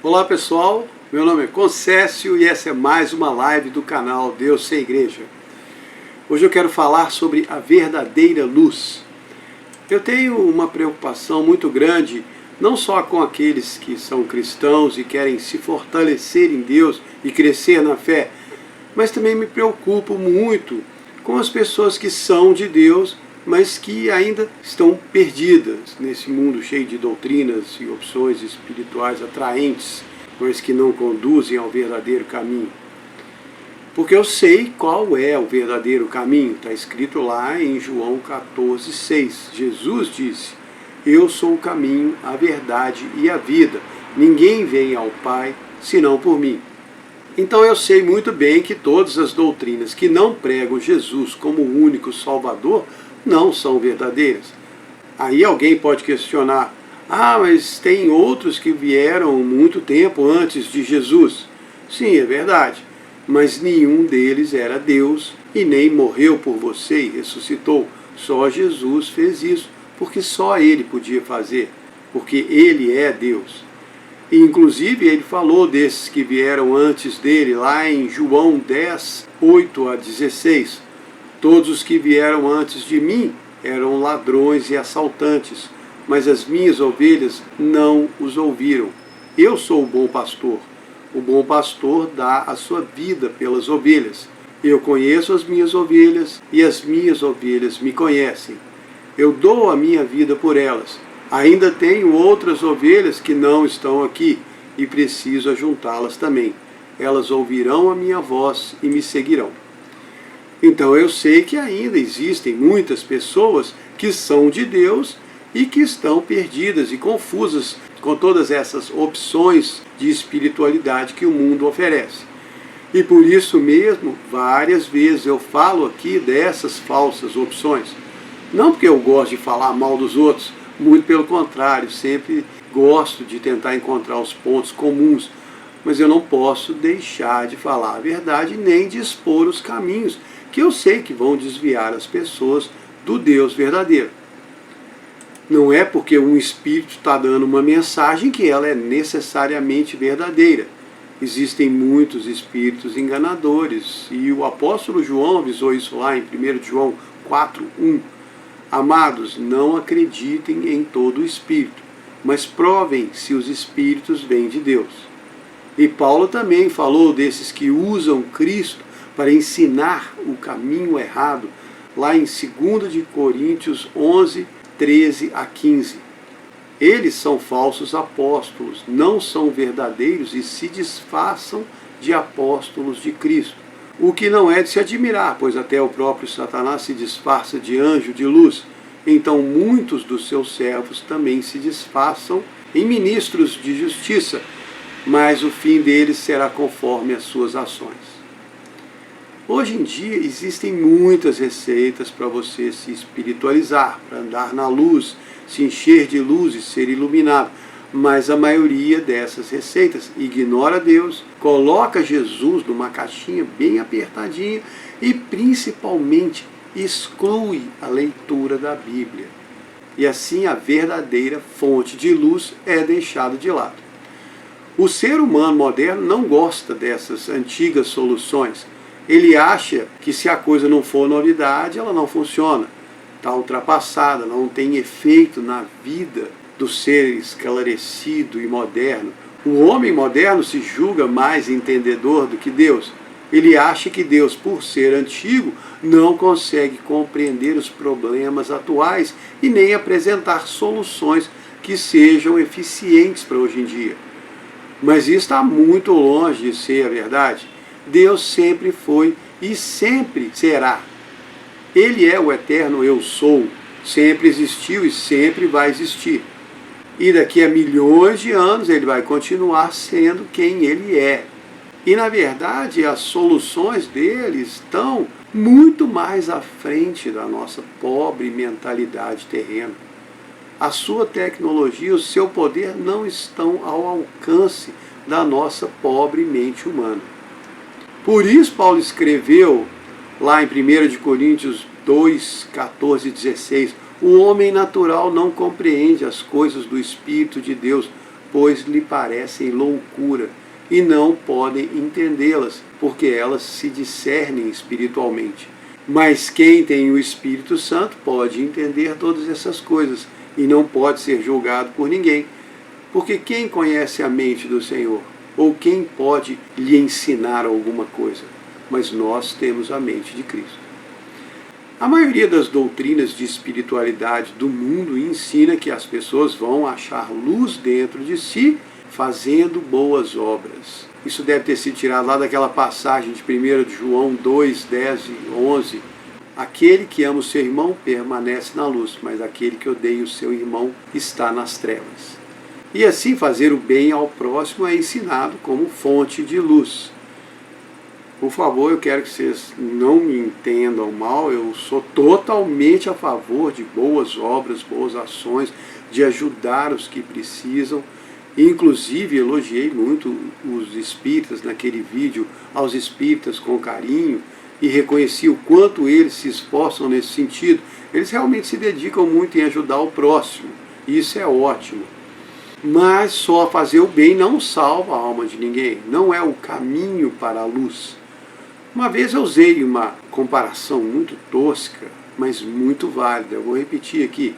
Olá pessoal, meu nome é Concécio e essa é mais uma live do canal Deus Sem Igreja. Hoje eu quero falar sobre a verdadeira luz. Eu tenho uma preocupação muito grande, não só com aqueles que são cristãos e querem se fortalecer em Deus e crescer na fé, mas também me preocupo muito com as pessoas que são de Deus, mas que ainda estão perdidas nesse mundo cheio de doutrinas e opções espirituais atraentes, mas que não conduzem ao verdadeiro caminho. Porque eu sei qual é o verdadeiro caminho, está escrito lá em João 14,6. Jesus disse: eu sou o caminho, a verdade e a vida. Ninguém vem ao Pai senão por mim. Então eu sei muito bem que todas as doutrinas que não pregam Jesus como o único Salvador não são verdadeiras. Aí alguém pode questionar: mas tem outros que vieram muito tempo antes de Jesus. Sim, é verdade, mas nenhum deles era Deus e nem morreu por você e ressuscitou. Só Jesus fez isso, porque só Ele podia fazer, porque Ele é Deus. E inclusive ele falou desses que vieram antes dele, lá em João 10, 8 a 16. Todos os que vieram antes de mim eram ladrões e assaltantes, mas as minhas ovelhas não os ouviram. Eu sou o bom pastor. O bom pastor dá a sua vida pelas ovelhas. Eu conheço as minhas ovelhas e as minhas ovelhas me conhecem. Eu dou a minha vida por elas. Ainda tenho outras ovelhas que não estão aqui e preciso ajuntá-las também. Elas ouvirão a minha voz e me seguirão. Então eu sei que ainda existem muitas pessoas que são de Deus e que estão perdidas e confusas com todas essas opções de espiritualidade que o mundo oferece. E por isso mesmo, várias vezes eu falo aqui dessas falsas opções. Não porque eu gosto de falar mal dos outros, muito pelo contrário, sempre gosto de tentar encontrar os pontos comuns, mas eu não posso deixar de falar a verdade nem de expor os caminhos que eu sei que vão desviar as pessoas do Deus verdadeiro. Não é porque um espírito está dando uma mensagem que ela é necessariamente verdadeira. Existem muitos espíritos enganadores e o apóstolo João avisou isso lá em 1 João 4:1. Amados, não acreditem em todo espírito, mas provem se os espíritos vêm de Deus. E Paulo também falou desses que usam Cristo para ensinar o caminho errado, lá em 2 de Coríntios 11, 13 a 15. Eles são falsos apóstolos, não são verdadeiros e se disfarçam de apóstolos de Cristo. O que não é de se admirar, pois até o próprio Satanás se disfarça de anjo de luz. Então muitos dos seus servos também se disfarçam em ministros de justiça, mas o fim deles será conforme as suas ações. Hoje em dia existem muitas receitas para você se espiritualizar, para andar na luz, se encher de luz e ser iluminado. Mas a maioria dessas receitas ignora Deus, coloca Jesus numa caixinha bem apertadinha e principalmente exclui a leitura da Bíblia. E assim a verdadeira fonte de luz é deixada de lado. O ser humano moderno não gosta dessas antigas soluções. Ele acha que se a coisa não for novidade, ela não funciona. Está ultrapassada, não tem efeito na vida do ser esclarecido e moderno. O homem moderno se julga mais entendedor do que Deus. Ele acha que Deus, por ser antigo, não consegue compreender os problemas atuais e nem apresentar soluções que sejam eficientes para hoje em dia. Mas isso está muito longe de ser a verdade. Deus sempre foi e sempre será. Ele é o eterno eu sou, sempre existiu e sempre vai existir. E daqui a milhões de anos ele vai continuar sendo quem ele é. E na verdade as soluções dele estão muito mais à frente da nossa pobre mentalidade terrena. A sua tecnologia e o seu poder não estão ao alcance da nossa pobre mente humana. Por isso Paulo escreveu lá em 1 de Coríntios 2, 14 e 16, o homem natural não compreende as coisas do Espírito de Deus, pois lhe parecem loucura, e não podem entendê-las, porque elas se discernem espiritualmente. Mas quem tem o Espírito Santo pode entender todas essas coisas, e não pode ser julgado por ninguém. Porque quem conhece a mente do Senhor? Ou quem pode lhe ensinar alguma coisa? Mas nós temos a mente de Cristo. A maioria das doutrinas de espiritualidade do mundo ensina que as pessoas vão achar luz dentro de si fazendo boas obras. Isso deve ter sido tirado lá daquela passagem de 1 João 2, 10 e 11. Aquele que ama o seu irmão permanece na luz, mas aquele que odeia o seu irmão está nas trevas. E assim fazer o bem ao próximo é ensinado como fonte de luz. Por favor, eu quero que vocês não me entendam mal, eu sou totalmente a favor de boas obras, boas ações, de ajudar os que precisam. Inclusive, elogiei muito os espíritas naquele vídeo, aos espíritas com carinho, e reconheci o quanto eles se esforçam nesse sentido. Eles realmente se dedicam muito em ajudar o próximo, e isso é ótimo. Mas só fazer o bem não salva a alma de ninguém, não é o caminho para a luz. Uma vez eu usei uma comparação muito tosca, mas muito válida, eu vou repetir aqui.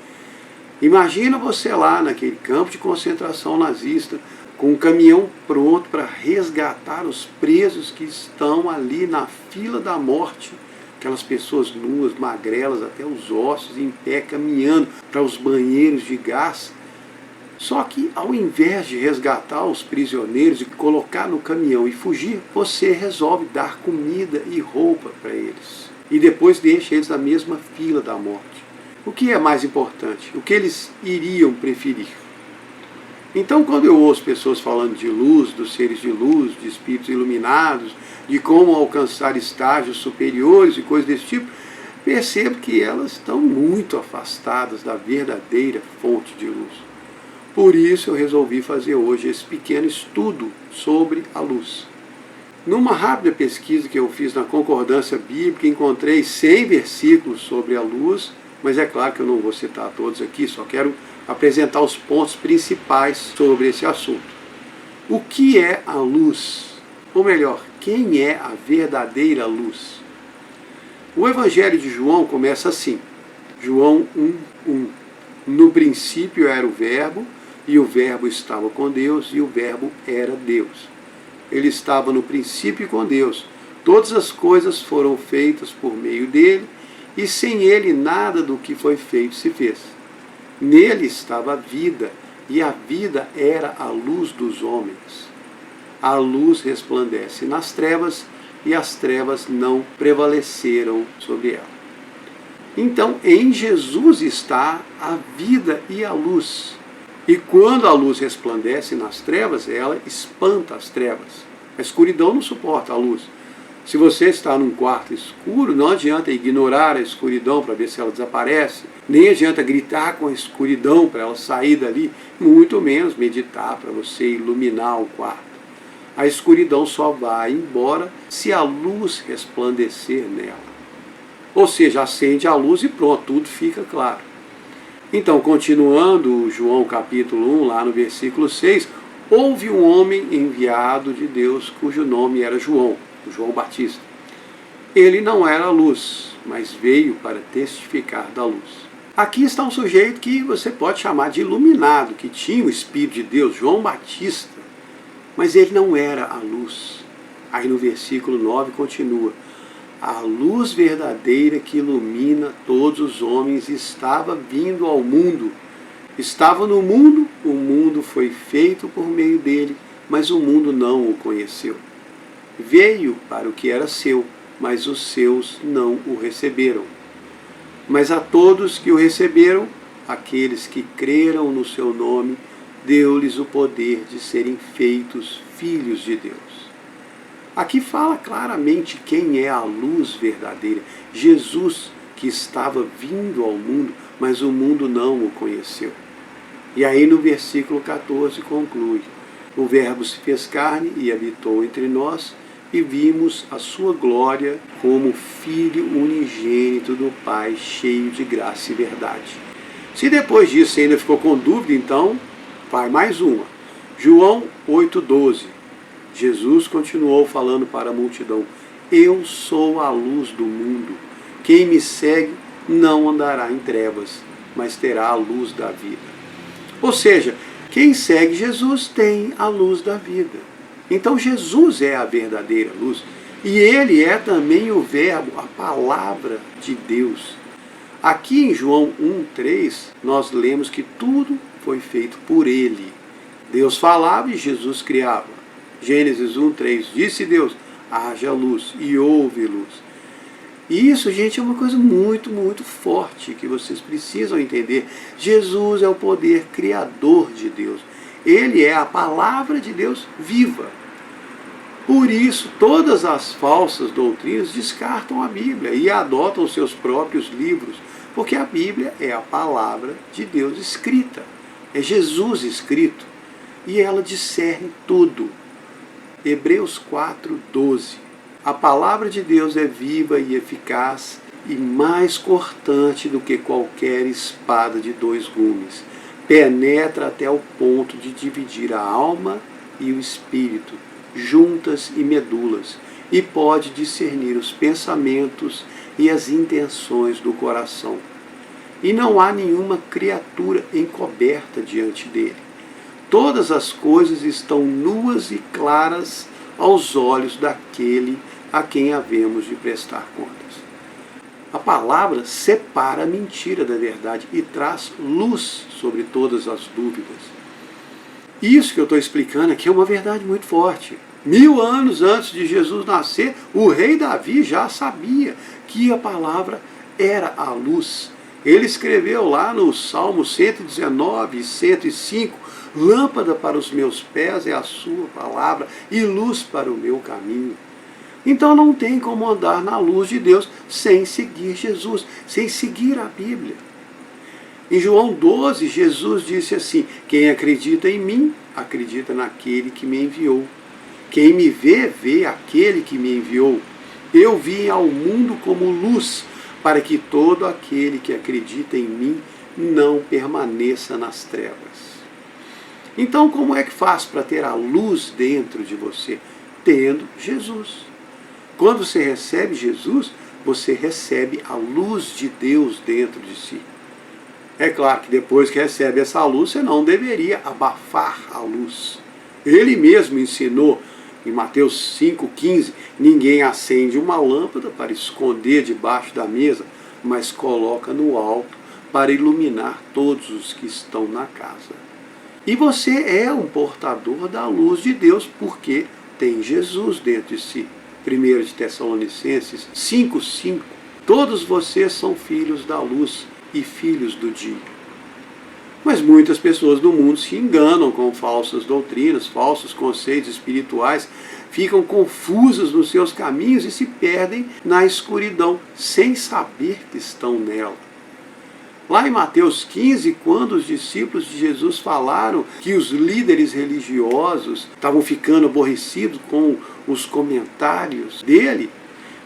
Imagina você lá naquele campo de concentração nazista, com um caminhão pronto para resgatar os presos que estão ali na fila da morte, aquelas pessoas nuas, magrelas até os ossos, em pé, caminhando para os banheiros de gás. Só que ao invés de resgatar os prisioneiros e colocar no caminhão e fugir, você resolve dar comida e roupa para eles. E depois deixa eles na mesma fila da morte. O que é mais importante? O que eles iriam preferir? Então, quando eu ouço pessoas falando de luz, dos seres de luz, de espíritos iluminados, de como alcançar estágios superiores e coisas desse tipo, percebo que elas estão muito afastadas da verdadeira fonte de luz. Por isso eu resolvi fazer hoje esse pequeno estudo sobre a luz. Numa rápida pesquisa que eu fiz na concordância bíblica, encontrei 100 versículos sobre a luz, mas é claro que eu não vou citar todos aqui, só quero apresentar os pontos principais sobre esse assunto. O que é a luz? Ou melhor, quem é a verdadeira luz? O Evangelho de João começa assim, João 1:1. No princípio era o Verbo, e o Verbo estava com Deus, e o Verbo era Deus. Ele estava no princípio com Deus. Todas as coisas foram feitas por meio dele, e sem ele nada do que foi feito se fez. Nele estava a vida, e a vida era a luz dos homens. A luz resplandece nas trevas, e as trevas não prevaleceram sobre ela. Então, em Jesus está a vida e a luz. E quando a luz resplandece nas trevas, ela espanta as trevas. A escuridão não suporta a luz. Se você está num quarto escuro, não adianta ignorar a escuridão para ver se ela desaparece, nem adianta gritar com a escuridão para ela sair dali, muito menos meditar para você iluminar o quarto. A escuridão só vai embora se a luz resplandecer nela. Ou seja, acende a luz e pronto, tudo fica claro. Então, continuando João capítulo 1, lá no versículo 6, houve um homem enviado de Deus cujo nome era João Batista. Ele não era a luz, mas veio para testificar da luz. Aqui está um sujeito que você pode chamar de iluminado, que tinha o Espírito de Deus, João Batista, mas ele não era a luz. Aí no versículo 9 continua, a luz verdadeira que ilumina todos os homens estava vindo ao mundo. Estava no mundo, o mundo foi feito por meio dele, mas o mundo não o conheceu. Veio para o que era seu, mas os seus não o receberam. Mas a todos que o receberam, aqueles que creram no seu nome, deu-lhes o poder de serem feitos filhos de Deus. Aqui fala claramente quem é a luz verdadeira. Jesus, que estava vindo ao mundo, mas o mundo não o conheceu. E aí no versículo 14 conclui, o Verbo se fez carne e habitou entre nós, e vimos a sua glória como Filho unigênito do Pai, cheio de graça e verdade. Se depois disso ainda ficou com dúvida, então vai mais uma. João 8,12. Jesus continuou falando para a multidão: eu sou a luz do mundo. Quem me segue não andará em trevas, mas terá a luz da vida. Ou seja, quem segue Jesus tem a luz da vida. Então Jesus é a verdadeira luz. E ele é também o verbo, a palavra de Deus. Aqui em João 1,3, nós lemos que tudo foi feito por ele. Deus falava e Jesus criava. Gênesis 1,3, disse Deus: haja luz, e houve luz. E isso, gente, é uma coisa muito, muito forte que vocês precisam entender. Jesus é o poder criador de Deus. Ele é a palavra de Deus viva. Por isso, todas as falsas doutrinas descartam a Bíblia e adotam os seus próprios livros, porque a Bíblia é a palavra de Deus escrita. É Jesus escrito. E ela discerne tudo. Hebreus 4,12. A palavra de Deus é viva e eficaz e mais cortante do que qualquer espada de 2 gumes. Penetra até o ponto de dividir a alma e o espírito, juntas e medulas, e pode discernir os pensamentos e as intenções do coração. E não há nenhuma criatura encoberta diante dele. Todas as coisas estão nuas e claras aos olhos daquele a quem havemos de prestar contas. A palavra separa a mentira da verdade e traz luz sobre todas as dúvidas. Isso que eu estou explicando aqui é uma verdade muito forte. 1000 anos antes de Jesus nascer, o rei Davi já sabia que a palavra era a luz. Ele escreveu lá no Salmo 119 e 105, lâmpada para os meus pés é a sua palavra e luz para o meu caminho. Então não tem como andar na luz de Deus sem seguir Jesus, sem seguir a Bíblia. Em João 12, Jesus disse assim: quem acredita em mim, acredita naquele que me enviou. Quem me vê, vê aquele que me enviou. Eu vim ao mundo como luz, para que todo aquele que acredita em mim não permaneça nas trevas. Então, como é que faz para ter a luz dentro de você? Tendo Jesus. Quando você recebe Jesus, você recebe a luz de Deus dentro de si. É claro que depois que recebe essa luz, você não deveria abafar a luz. Ele mesmo ensinou em Mateus 5,15, ninguém acende uma lâmpada para esconder debaixo da mesa, mas coloca no alto para iluminar todos os que estão na casa. E você é um portador da luz de Deus, porque tem Jesus dentro de si. 1 de Tessalonicenses 5,5. Todos vocês são filhos da luz e filhos do dia. Mas muitas pessoas do mundo se enganam com falsas doutrinas, falsos conceitos espirituais, ficam confusas nos seus caminhos e se perdem na escuridão, sem saber que estão nela. Lá em Mateus 15, quando os discípulos de Jesus falaram que os líderes religiosos estavam ficando aborrecidos com os comentários dele,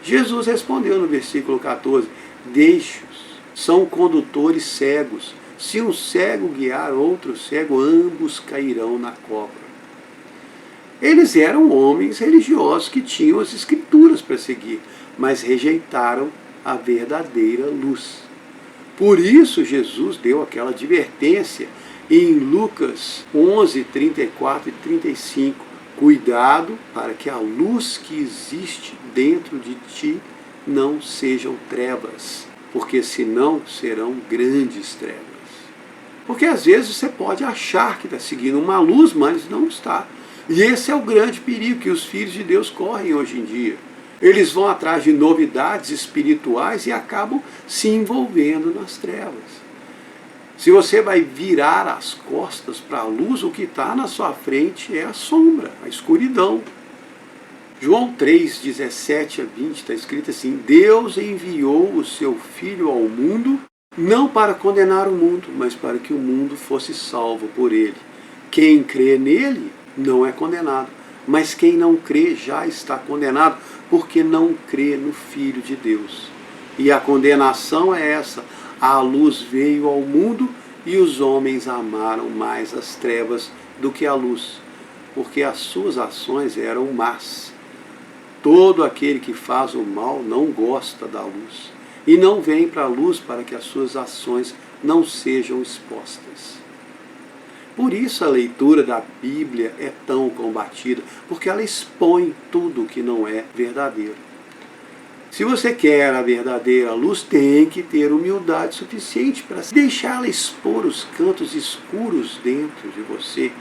Jesus respondeu no versículo 14, deixe-os, são condutores cegos, se um cego guiar outro cego, ambos cairão na cova. Eles eram homens religiosos que tinham as escrituras para seguir, mas rejeitaram a verdadeira luz. Por isso Jesus deu aquela advertência em Lucas 11, 34 e 35. Cuidado para que a luz que existe dentro de ti não sejam trevas, porque senão serão grandes trevas. Porque às vezes você pode achar que está seguindo uma luz, mas não está. E esse é o grande perigo que os filhos de Deus correm hoje em dia. Eles vão atrás de novidades espirituais e acabam se envolvendo nas trevas. Se você vai virar as costas para a luz, o que está na sua frente é a sombra, a escuridão. João 3, 17 a 20 está escrito assim: Deus enviou o seu Filho ao mundo, não para condenar o mundo, mas para que o mundo fosse salvo por ele. Quem crê nele não é condenado, mas quem não crê já está condenado, porque não crê no Filho de Deus. E a condenação é essa: a luz veio ao mundo e os homens amaram mais as trevas do que a luz, porque as suas ações eram más. Todo aquele que faz o mal não gosta da luz, e não vem para a luz para que as suas ações não sejam expostas. Por isso a leitura da Bíblia é tão combatida, porque ela expõe tudo que não é verdadeiro. Se você quer a verdadeira luz, tem que ter humildade suficiente para deixá-la expor os cantos escuros dentro de você.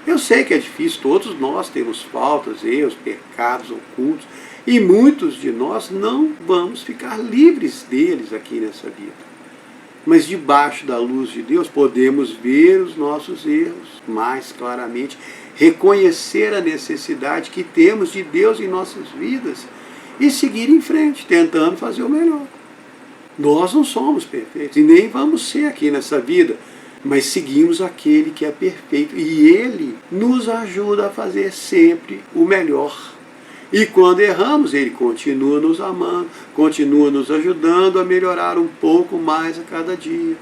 Eu sei que é difícil, todos nós temos faltas, erros, pecados ocultos, e muitos de nós não vamos ficar livres deles aqui nessa vida. Mas debaixo da luz de Deus podemos ver os nossos erros mais claramente, reconhecer a necessidade que temos de Deus em nossas vidas e seguir em frente, tentando fazer o melhor. Nós não somos perfeitos e nem vamos ser aqui nessa vida, mas seguimos aquele que é perfeito e Ele nos ajuda a fazer sempre o melhor. E quando erramos, Ele continua nos amando, continua nos ajudando a melhorar um pouco mais a cada dia.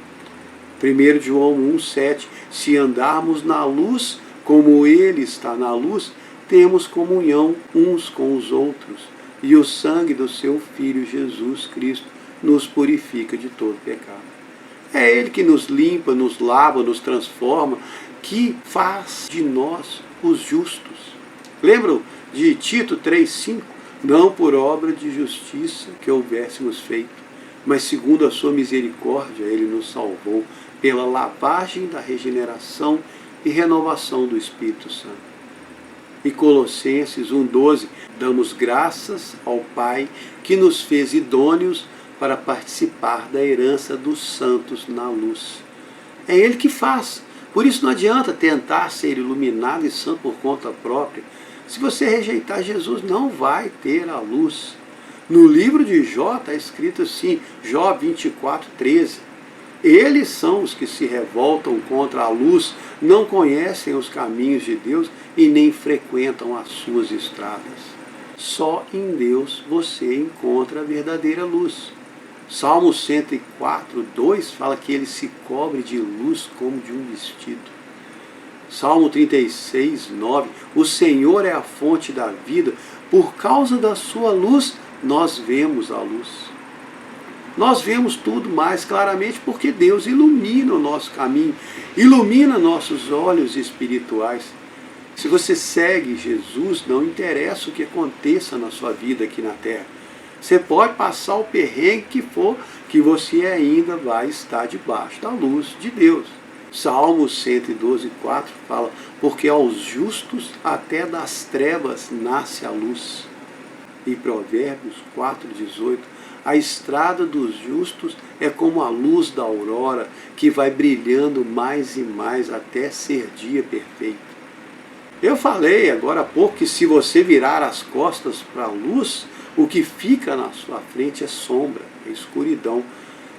1 João 1,7: se andarmos na luz, como Ele está na luz, temos comunhão uns com os outros, e o sangue do seu Filho Jesus Cristo nos purifica de todo pecado. É Ele que nos limpa, nos lava, nos transforma, que faz de nós os justos. Lembram de Tito 3,5? Não por obra de justiça que houvéssemos feito, mas segundo a sua misericórdia Ele nos salvou pela lavagem da regeneração e renovação do Espírito Santo. E Colossenses 1,12: damos graças ao Pai que nos fez idôneos para participar da herança dos santos na luz. É Ele que faz. Por isso não adianta tentar ser iluminado e santo por conta própria. Se você rejeitar Jesus, não vai ter a luz. No livro de Jó está escrito assim, Jó 24:13. Eles são os que se revoltam contra a luz, não conhecem os caminhos de Deus e nem frequentam as suas estradas. Só em Deus você encontra a verdadeira luz. Salmo 104:2 fala que Ele se cobre de luz como de um vestido. Salmo 36:9: o Senhor é a fonte da vida, por causa da sua luz nós vemos a luz. Nós vemos tudo mais claramente porque Deus ilumina o nosso caminho, ilumina nossos olhos espirituais. Se você segue Jesus, não interessa o que aconteça na sua vida aqui na terra. Você pode passar o perrengue que for, que você ainda vai estar debaixo da luz de Deus. Salmo 112:4 fala: porque aos justos até das trevas nasce a luz. E Provérbios 4:18: a estrada dos justos é como a luz da aurora, que vai brilhando mais e mais até ser dia perfeito. Eu falei agora há pouco que se você virar as costas para a luz, o que fica na sua frente é sombra, é escuridão.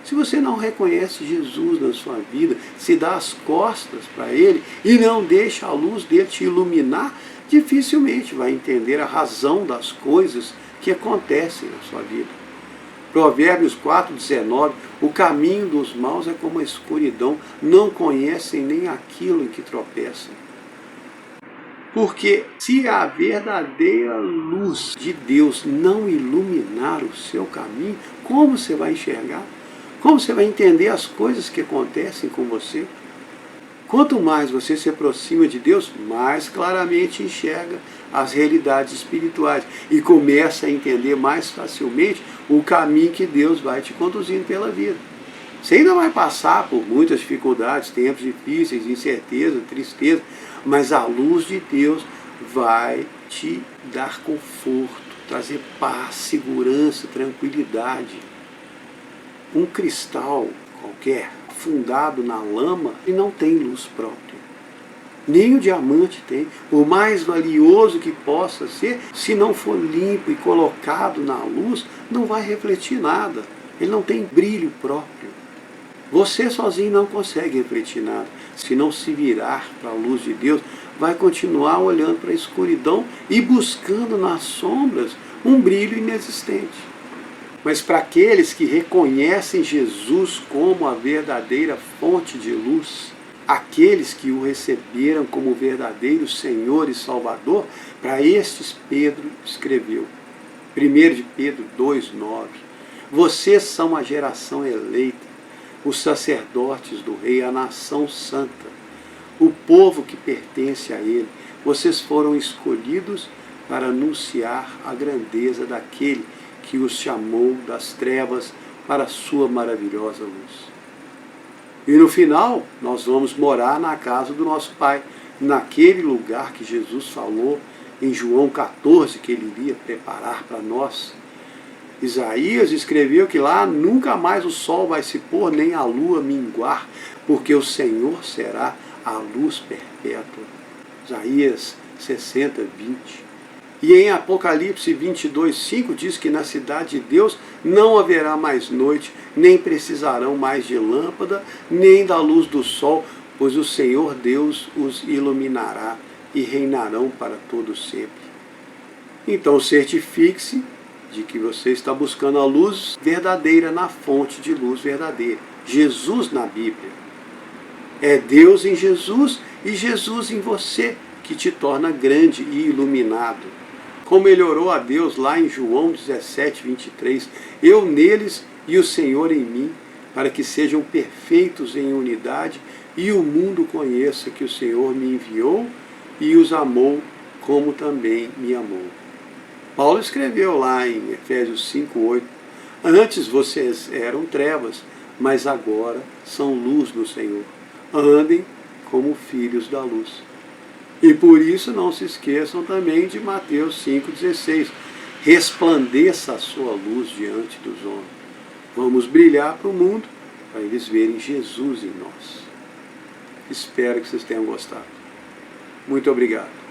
Se você não reconhece Jesus na sua vida, se dá as costas para Ele e não deixa a luz dele te iluminar, dificilmente vai entender a razão das coisas que acontecem na sua vida. Provérbios 4:19: o caminho dos maus é como a escuridão, não conhecem nem aquilo em que tropeçam. Porque se a verdadeira luz de Deus não iluminar o seu caminho, como você vai enxergar? Como você vai entender as coisas que acontecem com você? Quanto mais você se aproxima de Deus, mais claramente enxerga as realidades espirituais e começa a entender mais facilmente o caminho que Deus vai te conduzindo pela vida. Você ainda vai passar por muitas dificuldades, tempos difíceis, incerteza, tristeza, mas a luz de Deus vai te dar conforto, trazer paz, segurança, tranquilidade. Um cristal qualquer, fundado na lama, e não tem luz própria. Nem o diamante tem. Por mais valioso que possa ser, se não for limpo e colocado na luz, não vai refletir nada. Ele não tem brilho próprio. Você sozinho não consegue refletir nada. Se não se virar para a luz de Deus, vai continuar olhando para a escuridão e buscando nas sombras um brilho inexistente. Mas para aqueles que reconhecem Jesus como a verdadeira fonte de luz, aqueles que o receberam como verdadeiro Senhor e Salvador, para estes Pedro escreveu. 1 de Pedro 2,9. Vocês são a geração eleita, os sacerdotes do Rei, a nação santa, o povo que pertence a Ele. Vocês foram escolhidos para anunciar a grandeza daquele que os chamou das trevas para a sua maravilhosa luz. E no final, nós vamos morar na casa do nosso Pai, naquele lugar que Jesus falou em João 14, que Ele iria preparar para nós. Isaías escreveu que lá nunca mais o sol vai se pôr, nem a lua minguar, porque o Senhor será a luz perpétua. Isaías 60, 20. E em Apocalipse 22, 5 diz que na cidade de Deus não haverá mais noite, nem precisarão mais de lâmpada, nem da luz do sol, pois o Senhor Deus os iluminará e reinarão para todo sempre. Então certifique-se de que você está buscando a luz verdadeira na fonte de luz verdadeira. Jesus na Bíblia. É Deus em Jesus e Jesus em você que te torna grande e iluminado. Como ele orou a Deus lá em João 17, 23, eu neles e o Senhor em mim, para que sejam perfeitos em unidade e o mundo conheça que o Senhor me enviou e os amou como também me amou. Paulo escreveu lá em Efésios 5, 8, antes vocês eram trevas, mas agora são luz no Senhor. Andem como filhos da luz. E por isso não se esqueçam também de Mateus 5,16. Resplandeça a sua luz diante dos homens. Vamos brilhar para o mundo, para eles verem Jesus em nós. Espero que vocês tenham gostado. Muito obrigado.